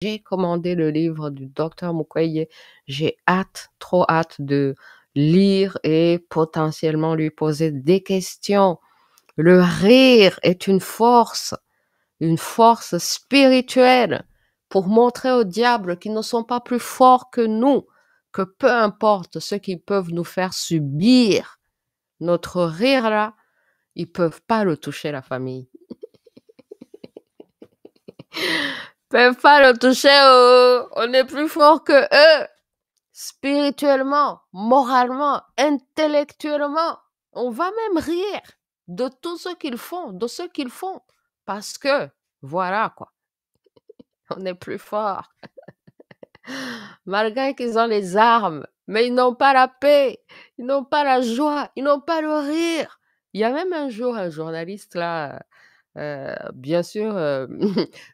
J'ai commandé le livre du docteur Mukwege. J'ai hâte, trop hâte de lire et potentiellement lui poser des questions. Le rire est une force spirituelle pour montrer au diable qu'ils ne sont pas plus forts que nous, que peu importe ce qu'ils peuvent nous faire subir, notre rire là, ils peuvent pas le toucher, la famille. Peuvent pas le toucher, oh, on est plus fort que eux. Spirituellement, moralement, intellectuellement. On va même rire de tout ce qu'ils font, de ce qu'ils font. Parce que, voilà quoi, on est plus fort. Malgré qu'ils ont les armes, mais ils n'ont pas la paix, ils n'ont pas la joie, ils n'ont pas le rire. Il y a même un jour un journaliste là, bien sûr,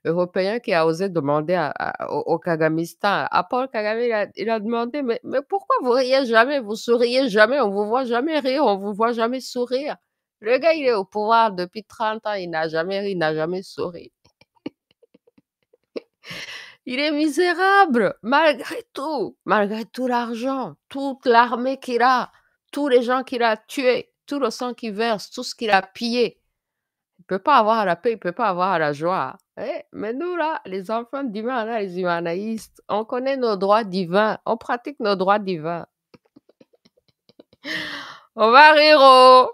européen qui a osé demander au Kagamistan, à Paul Kagame, il a demandé: «Mais pourquoi vous riez jamais? Vous souriez jamais, on vous voit jamais rire, on vous voit jamais sourire». Le gars, il est au pouvoir depuis 30 ans, il n'a jamais ri, il n'a jamais souri. Il est misérable, malgré tout l'argent, toute l'armée qu'il a, tous les gens qu'il a tués, tout le sang qu'il verse, tout ce qu'il a pillé. Il peut pas avoir la paix, il peut pas avoir la joie. Mais nous là, les enfants d'humains là, les humanaïstes, on connaît nos droits divins, on pratique nos droits divins. On va rire oh!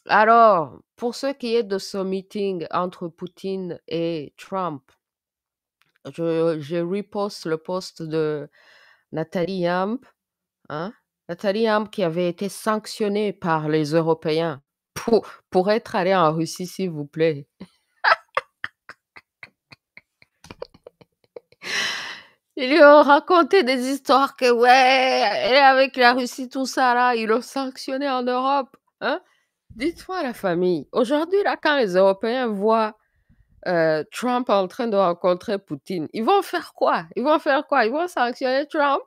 Alors, pour ce qui est de ce meeting entre Poutine et Trump, je reposte le post de Nathalie Yamp, hein. Nathalie Yamp qui avait été sanctionnée par les Européens pour être allée en Russie, s'il vous plaît. Ils lui ont raconté des histoires que ouais, elle est avec la Russie, tout ça là, ils l'ont sanctionnée en Europe, hein. Dites-moi la famille, aujourd'hui là, quand les Européens voient, Trump en train de rencontrer Poutine, ils vont faire quoi? Ils vont faire quoi? Ils vont sanctionner Trump?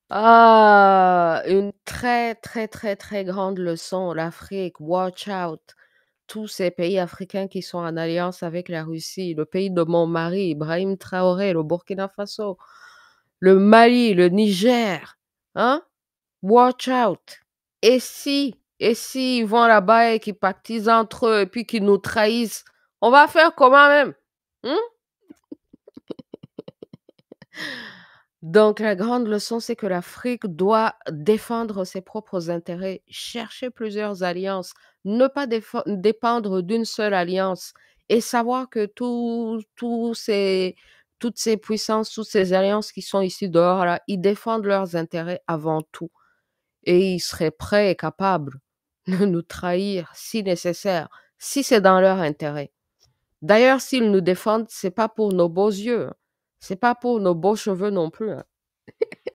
Ah! Une très, très, très, très grande leçon, l'Afrique, watch out. Tous ces pays africains qui sont en alliance avec la Russie, le pays de mon mari, Ibrahim Traoré, le Burkina Faso, le Mali, le Niger, hein? Watch out. Et si ils vont là-bas et qu'ils pactisent entre eux et puis qu'ils nous trahissent, on va faire comment même? Mmh? Donc la grande leçon, c'est que l'Afrique doit défendre ses propres intérêts, chercher plusieurs alliances, ne pas dépendre d'une seule alliance et savoir que toutes ces puissances, toutes ces alliances qui sont ici dehors, là, ils défendent leurs intérêts avant tout et ils seraient prêts et capables de nous trahir si nécessaire, si c'est dans leur intérêt. D'ailleurs, s'ils nous défendent, c'est pas pour nos beaux yeux, hein. C'est pas pour nos beaux cheveux non plus, hein.